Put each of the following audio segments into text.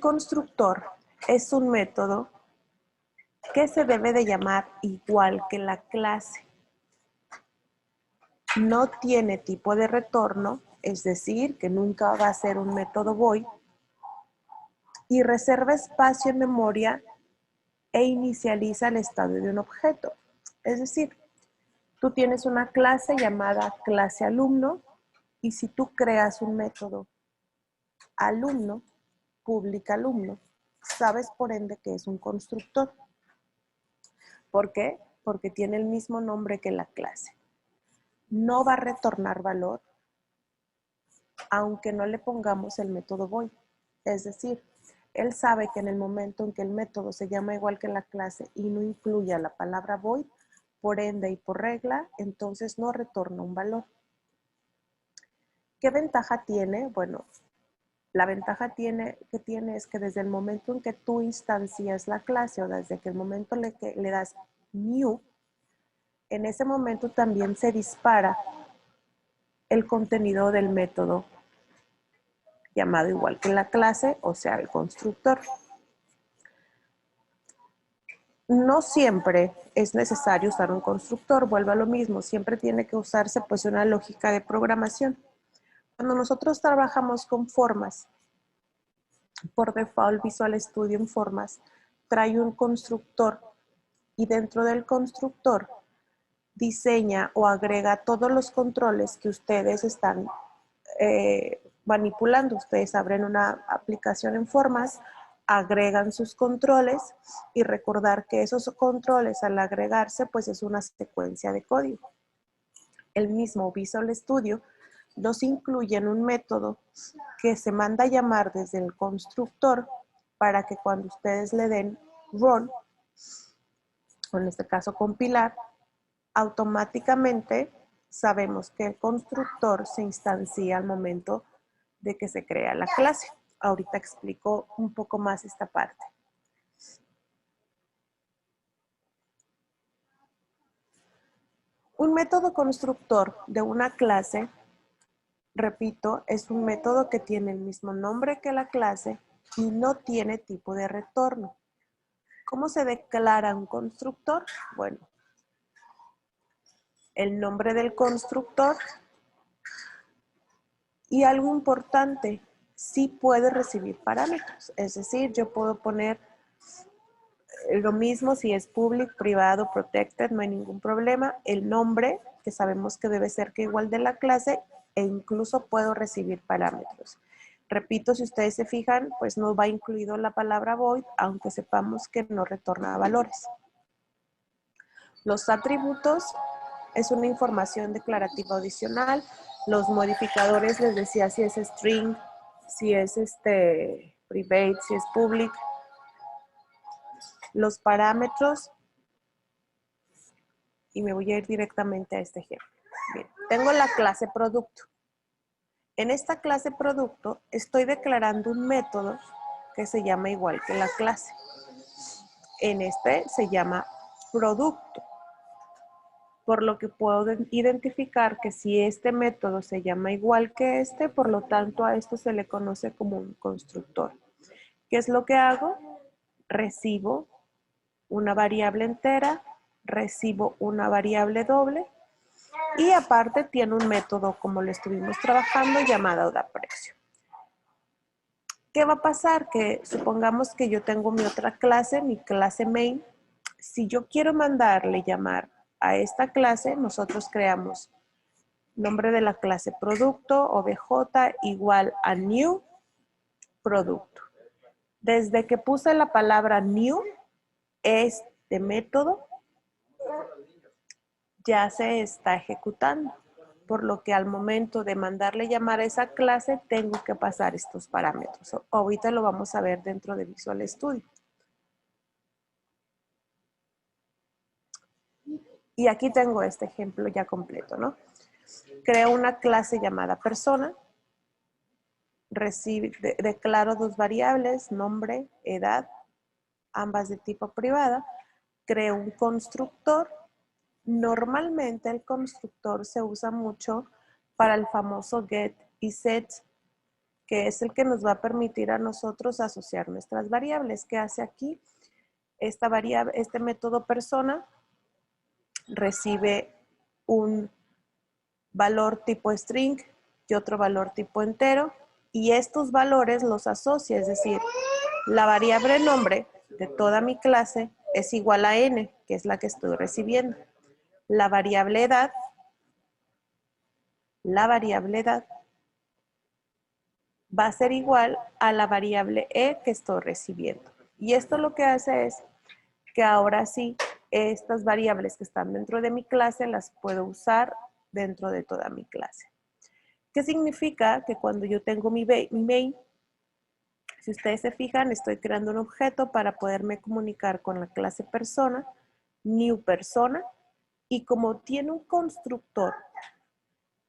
constructor es un método que se debe de llamar igual que la clase. No tiene tipo de retorno, es decir, que nunca va a ser un método void, y reserva espacio en memoria e inicializa el estado de un objeto. Es decir, tú tienes una clase llamada clase alumno y si tú creas un método alumno, public alumno, sabes por ende que es un constructor. ¿Por qué? Porque tiene el mismo nombre que la clase. No va a retornar valor aunque no le pongamos el método void. Es decir, él sabe que en el momento en que el método se llama igual que la clase y no incluya la palabra void, por ende y por regla, entonces no retorna un valor. ¿Qué ventaja tiene? Bueno, la ventaja que tiene es que desde el momento en que tú instancias la clase o desde que el momento que le das new, en ese momento también se dispara el contenido del método llamado igual que la clase, o sea, el constructor. No siempre es necesario usar un constructor, vuelvo a lo mismo, siempre tiene que usarse pues una lógica de programación. Cuando nosotros trabajamos con formas, por default Visual Studio en formas trae un constructor y dentro del constructor diseña o agrega todos los controles que ustedes están manipulando. Ustedes abren una aplicación en formas, agregan sus controles y recordar que esos controles al agregarse pues es una secuencia de código. El mismo Visual Studio los incluye en un método que se manda a llamar desde el constructor para que cuando ustedes le den run, o en este caso compilar, automáticamente sabemos que el constructor se instancia al momento de que se crea la clase. Ahorita explico un poco más esta parte. Un método constructor de una clase, repito, es un método que tiene el mismo nombre que la clase y no tiene tipo de retorno. ¿Cómo se declara un constructor? Bueno, el nombre del constructor y algo importante, sí puede recibir parámetros. Es decir, yo puedo poner lo mismo si es public, privado, protected, no hay ningún problema. El nombre, que sabemos que debe ser que igual de la clase, e incluso puedo recibir parámetros. Repito, si ustedes se fijan, pues no va incluido la palabra void, aunque sepamos que no retorna valores. Los atributos es una información declarativa adicional. Los modificadores, les decía, si es string, si es private, si es public. Los parámetros, y me voy a ir directamente a este ejemplo. Bien, tengo la clase producto. En esta clase producto estoy declarando un método que se llama igual que la clase. En este se llama producto. Por lo que puedo identificar que si este método se llama igual que este, por lo tanto a esto se le conoce como un constructor. ¿Qué es lo que hago? Recibo una variable entera, recibo una variable doble y aparte tiene un método como lo estuvimos trabajando llamado daprecio. ¿Qué va a pasar? Que supongamos que yo tengo mi otra clase, mi clase main. Si yo quiero mandarle llamar a esta clase, nosotros creamos nombre de la clase producto, obj igual a new producto. Desde que puse la palabra new, este método ya se está ejecutando, por lo que al momento de mandarle llamar a esa clase tengo que pasar estos parámetros. Ahorita lo vamos a ver dentro de Visual Studio. Y aquí tengo este ejemplo ya completo, ¿no? Creo una clase llamada persona, declaro dos variables, nombre, edad, ambas de tipo privada, creo un constructor. Normalmente el constructor se usa mucho para el famoso get y set, que es el que nos va a permitir a nosotros asociar nuestras variables. ¿Qué hace aquí? Esta variable, este método persona recibe un valor tipo string y otro valor tipo entero, y estos valores los asocia, es decir, la variable nombre de toda mi clase es igual a n, que es la que estoy recibiendo. La variable edad va a ser igual a la variable e que estoy recibiendo. Y esto lo que hace es que ahora sí, estas variables que están dentro de mi clase las puedo usar dentro de toda mi clase. ¿Qué significa? Que cuando yo tengo mi main, si ustedes se fijan, estoy creando un objeto para poderme comunicar con la clase persona, new persona, y como tiene un constructor,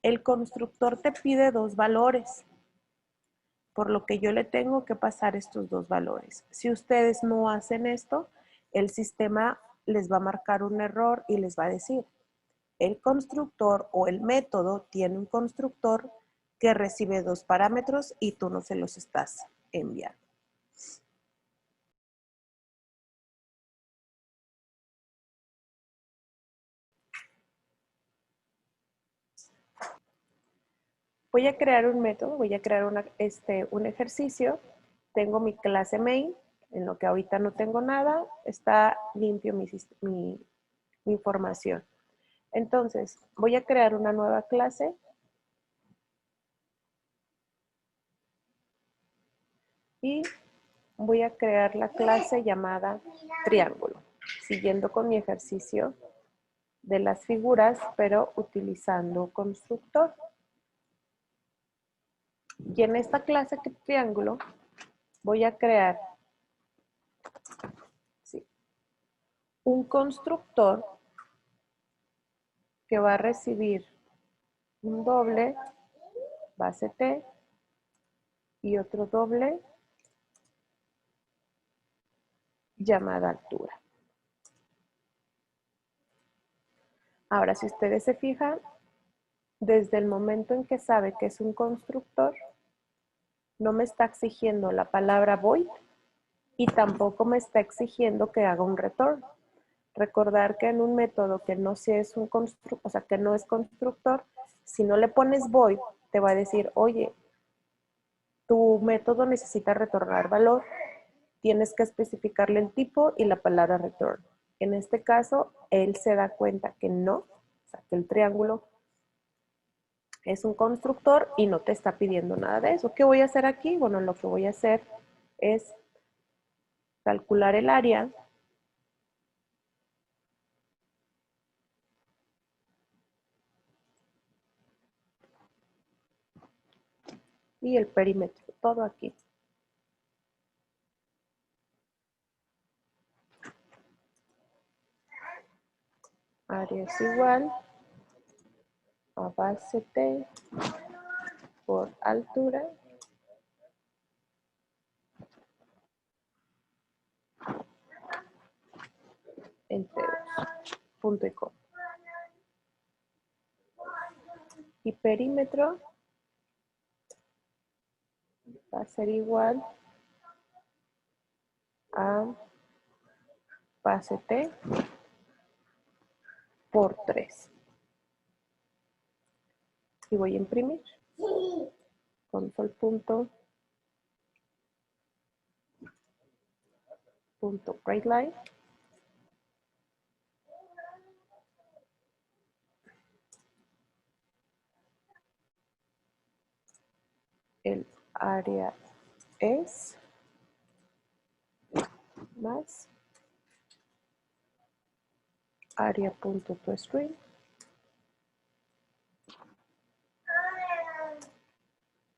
el constructor te pide dos valores, por lo que yo le tengo que pasar estos dos valores. Si ustedes no hacen esto, el sistema les va a marcar un error y les va a decir, el constructor o el método tiene un constructor que recibe dos parámetros y tú no se los estás enviando. Voy a crear un método, voy a crear un ejercicio. Tengo mi clase main, en lo que ahorita no tengo nada, está limpio mi información. Entonces, voy a crear una nueva clase. Y voy a crear la clase llamada triángulo, siguiendo con mi ejercicio de las figuras, pero utilizando constructor. Y en esta clase de triángulo voy a crear un constructor que va a recibir un doble base T y otro doble llamada altura. Ahora, si ustedes se fijan, desde el momento en que sabe que es un constructor, no me está exigiendo la palabra void y tampoco me está exigiendo que haga un return. Recordar que en un método que no es un constructor, o sea, que no es constructor, si no le pones void, te va a decir, oye, tu método necesita retornar valor, tienes que especificarle el tipo y la palabra return. En este caso, él se da cuenta que no, o sea, que el triángulo es un constructor y no te está pidiendo nada de eso. ¿Qué voy a hacer aquí? Bueno, lo que voy a hacer es calcular el área y el perímetro, todo aquí. Área es igual a base T por altura entre 2, punto y coma. Y perímetro va a ser igual a base T por 3. Y voy a imprimir. Console.writeLine. El área es más área.toString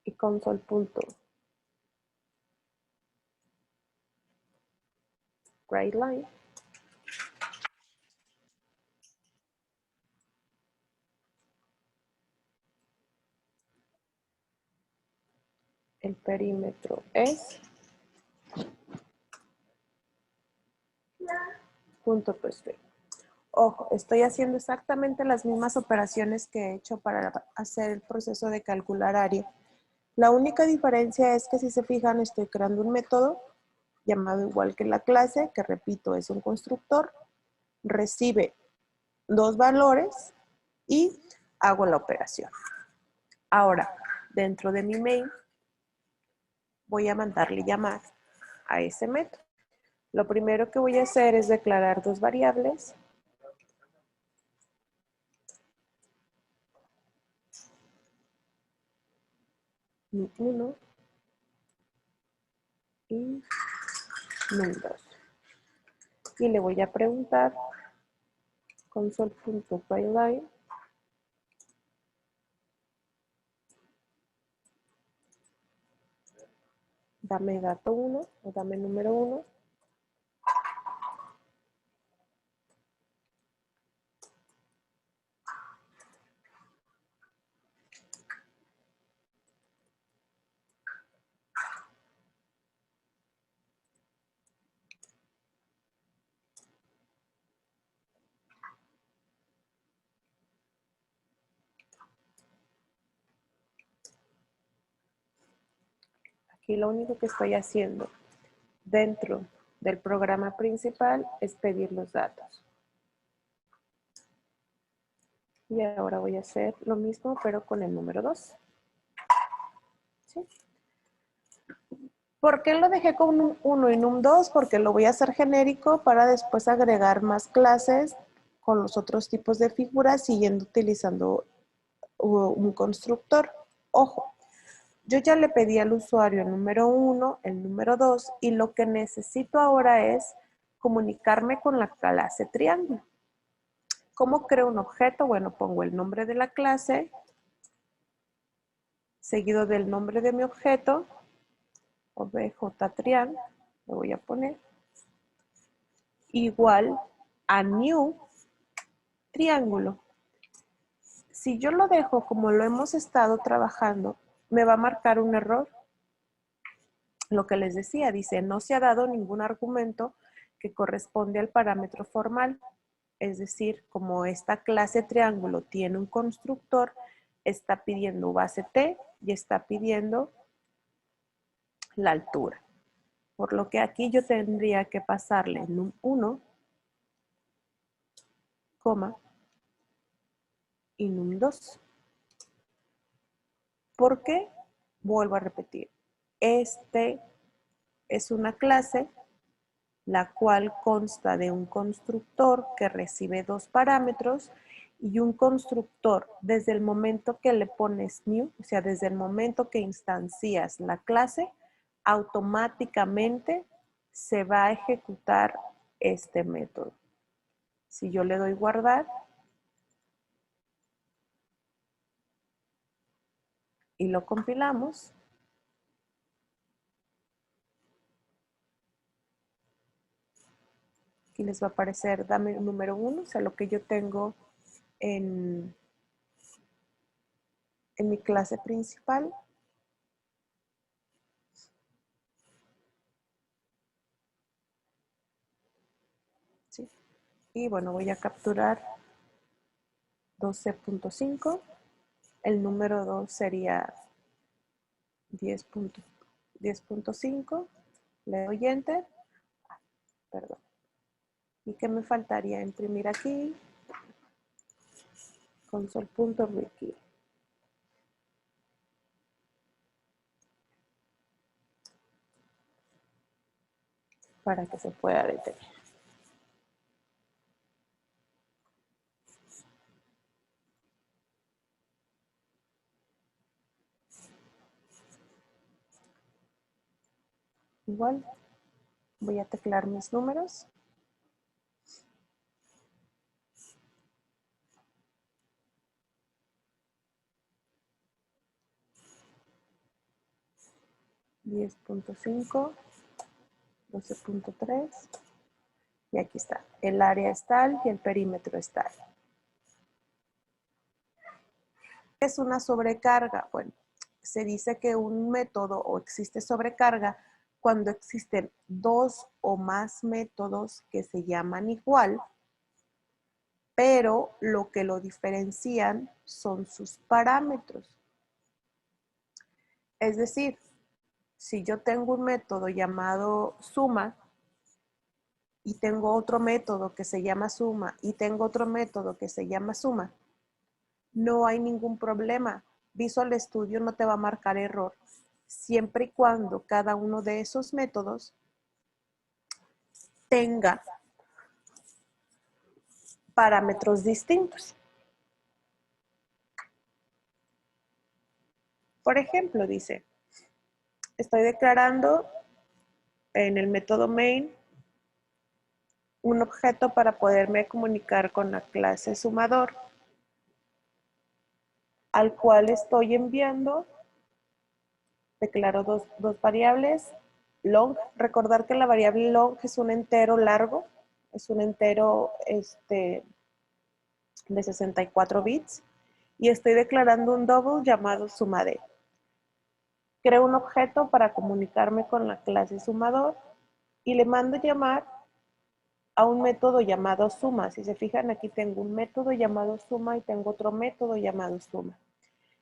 y console.writeLine. El perímetro es .toString. Ojo, estoy haciendo exactamente las mismas operaciones que he hecho para hacer el proceso de calcular área. La única diferencia es que si se fijan estoy creando un método llamado igual que la clase, que repito es un constructor, recibe dos valores y hago la operación. Ahora, dentro de mi main, voy a mandarle llamar a ese método. Lo primero que voy a hacer es declarar dos variables. Num1 y num2. Y le voy a preguntar console.writeLine dame dato 1 o dame número 1. Aquí lo único que estoy haciendo dentro del programa principal es pedir los datos. Y ahora voy a hacer lo mismo, pero con el número 2. ¿Sí? ¿Por qué lo dejé con un 1 y un 2? Porque lo voy a hacer genérico para después agregar más clases con los otros tipos de figuras siguiendo utilizando un constructor. Ojo, yo ya le pedí al usuario el número 1, el número 2 y lo que necesito ahora es comunicarme con la clase triángulo. ¿Cómo creo un objeto? Bueno, pongo el nombre de la clase seguido del nombre de mi objeto, objtriang, le voy a poner, igual a new triángulo. Si yo lo dejo como lo hemos estado trabajando, me va a marcar un error. Lo que les decía, dice, no se ha dado ningún argumento que corresponde al parámetro formal. Es decir, como esta clase triángulo tiene un constructor, está pidiendo base t y está pidiendo la altura. Por lo que aquí yo tendría que pasarle num1, y num2. ¿Por qué? Vuelvo a repetir. Este es una clase la cual consta de un constructor que recibe dos parámetros y un constructor desde el momento que le pones new, o sea, desde el momento que instancias la clase, automáticamente se va a ejecutar este método. Si yo le doy guardar y lo compilamos, aquí les va a aparecer dame el número 1, o sea, lo que yo tengo en mi clase principal. ¿Sí? Y bueno, voy a capturar 12.5. El número 2 sería 10.5. Le doy Enter. Perdón. ¿Y qué me faltaría imprimir aquí? Console.readKey. Para que se pueda detener. Igual voy a teclear mis números. $10.5, 12.3 y aquí está. El área es tal y el perímetro es tal. ¿Qué es una sobrecarga? Bueno, se dice que un método o existe sobrecarga cuando existen dos o más métodos que se llaman igual, pero lo que lo diferencian son sus parámetros. Es decir, si yo tengo un método llamado suma y tengo otro método que se llama suma y tengo otro método que se llama suma, no hay ningún problema. Visual Studio no te va a marcar error, siempre y cuando cada uno de esos métodos tenga parámetros distintos. Por ejemplo, dice, estoy declarando en el método main un objeto para poderme comunicar con la clase sumador, al cual estoy enviando, declaro dos variables, long, recordar que la variable long es un entero largo, es un entero de 64 bits, y estoy declarando un double llamado sumade. Creo un objeto para comunicarme con la clase sumador y le mando llamar a un método llamado suma. Si se fijan, aquí tengo un método llamado suma y tengo otro método llamado suma.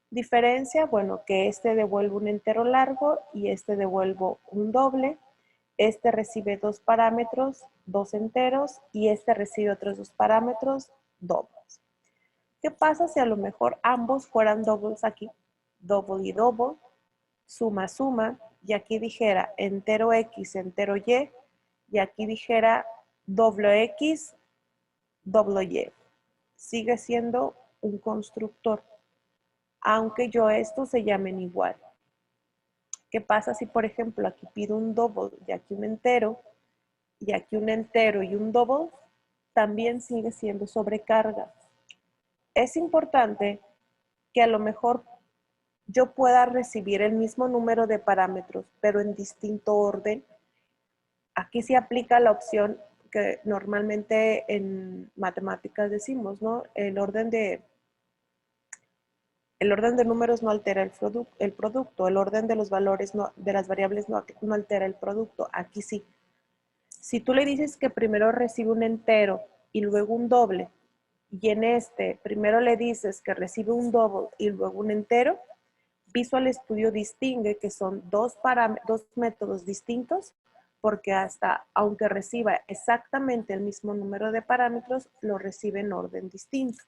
Diferencia, bueno, que este devuelve un entero largo y este devuelvo un doble. Este recibe dos parámetros, dos enteros, y este recibe otros dos parámetros, dobles. ¿Qué pasa si a lo mejor ambos fueran dobles aquí? Double y double, suma, suma, y aquí dijera entero X, entero y aquí dijera doble X, doble Y. Sigue siendo un constructor, aunque yo estos se llamen igual. ¿Qué pasa si, por ejemplo, aquí pido un double y aquí un entero, y aquí un entero y un double? También sigue siendo sobrecarga. Es importante que a lo mejor yo pueda recibir el mismo número de parámetros, pero en distinto orden. Aquí se aplica la opción que normalmente en matemáticas decimos, ¿no? El orden de números no altera el producto, el orden de los valores de las variables no altera el producto. Aquí sí. Si tú le dices que primero recibe un entero y luego un doble, y en este primero le dices que recibe un doble y luego un entero, Visual Studio distingue que son dos métodos distintos, porque aunque reciba exactamente el mismo número de parámetros, lo recibe en orden distinto.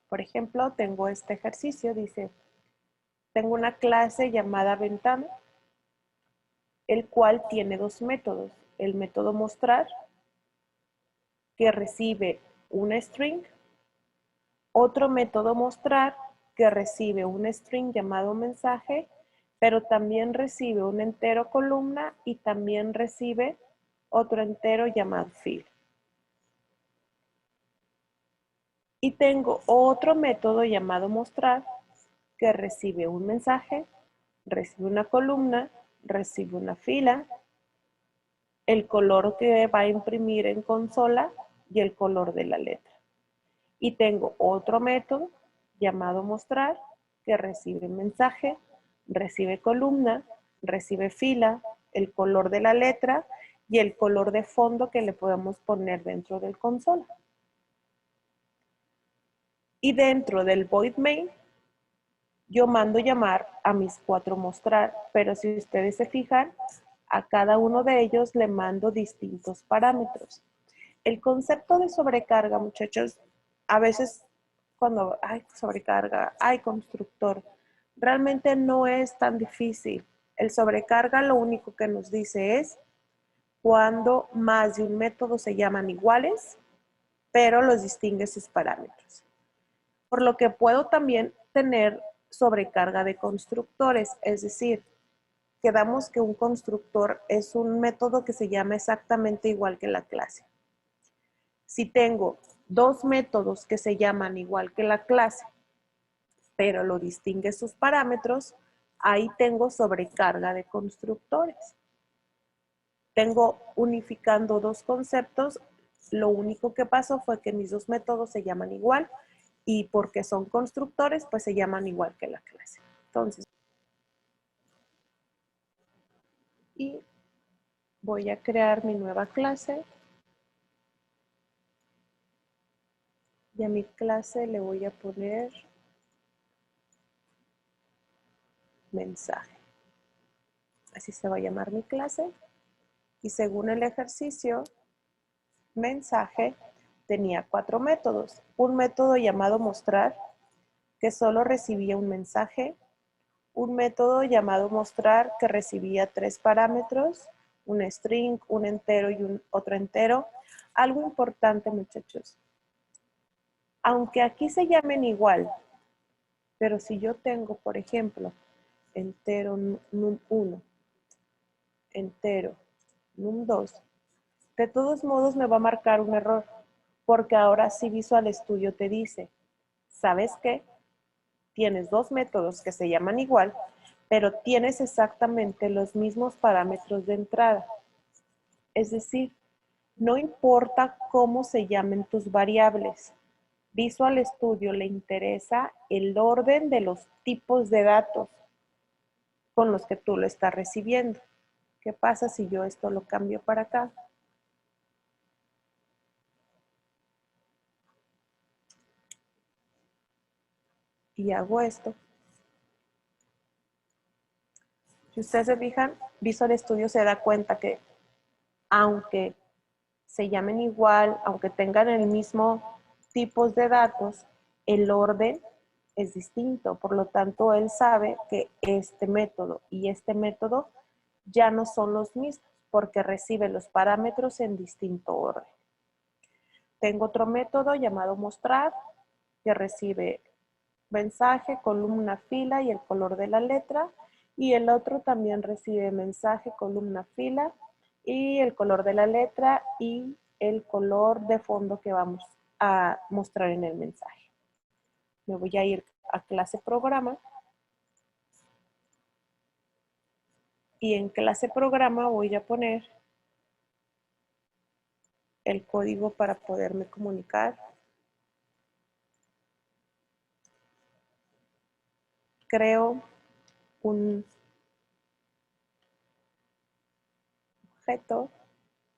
Por ejemplo, tengo este ejercicio, dice, tengo una clase llamada ventana, el cual tiene dos métodos. El método mostrar, que recibe una string, otro método mostrar, que recibe un string llamado mensaje, pero también recibe un entero columna y también recibe otro entero llamado field. Y tengo otro método llamado mostrar, que recibe un mensaje, recibe una columna, recibe una fila, el color que va a imprimir en consola y el color de la letra. Y tengo otro método llamado mostrar, que recibe mensaje, recibe columna, recibe fila, el color de la letra y el color de fondo que le podemos poner dentro del consola. Y dentro del void main, yo mando llamar a mis cuatro mostrar, pero si ustedes se fijan, a cada uno de ellos le mando distintos parámetros. El concepto de sobrecarga, muchachos, a veces cuando hay sobrecarga, hay constructor, realmente no es tan difícil. El sobrecarga lo único que nos dice es cuando más de un método se llaman iguales, pero los distingue sus parámetros. Por lo que puedo también tener sobrecarga de constructores, es decir, quedamos que un constructor es un método que se llama exactamente igual que la clase. Si tengo dos métodos que se llaman igual que la clase, pero lo distingue sus parámetros, ahí tengo sobrecarga de constructores. Tengo unificando dos conceptos, lo único que pasó fue que mis dos métodos se llaman igual y porque son constructores, pues se llaman igual que la clase. Entonces, y voy a crear mi nueva clase. Y a mi clase le voy a poner mensaje. Así se va a llamar mi clase. Y según el ejercicio, mensaje tenía 4 métodos. Un método llamado mostrar, que solo recibía un mensaje. Un método llamado mostrar, que recibía 3 parámetros, un string, un entero y otro entero. Algo importante, muchachos. Aunque aquí se llamen igual, pero si yo tengo, por ejemplo, entero num1, entero num2, de todos modos me va a marcar un error, porque ahora sí Visual Studio te dice, ¿sabes qué? Tienes 2 métodos que se llaman igual, pero tienes exactamente los mismos parámetros de entrada. Es decir, no importa cómo se llamen tus variables. Visual Studio le interesa el orden de los tipos de datos con los que tú lo estás recibiendo. ¿Qué pasa si yo esto lo cambio para acá? Y hago esto. Si ustedes se fijan, Visual Studio se da cuenta que aunque se llamen igual, aunque tengan el mismo tipos de datos, el orden es distinto. Por lo tanto, él sabe que este método y este método ya no son los mismos porque recibe los parámetros en distinto orden. Tengo otro método llamado mostrar que recibe mensaje, columna, fila y el color de la letra. Y el otro también recibe mensaje, columna, fila y el color de la letra y el color de fondo que vamos a mostrar en el mensaje. Me voy a ir a clase programa. Y en clase programa voy a poner el código para poderme comunicar. Creo un objeto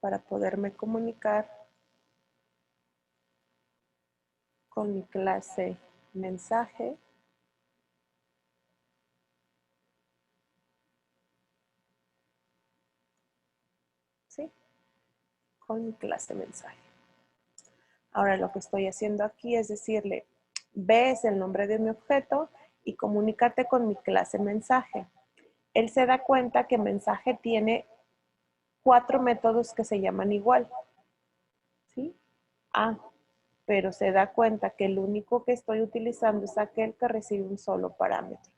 para poderme comunicar con mi clase mensaje. ¿Sí? Con mi clase mensaje. Ahora lo que estoy haciendo aquí es decirle, B es el nombre de mi objeto y comunícate con mi clase mensaje. Él se da cuenta que mensaje tiene 4 métodos que se llaman igual. ¿Sí? Pero se da cuenta que el único que estoy utilizando es aquel que recibe un solo parámetro.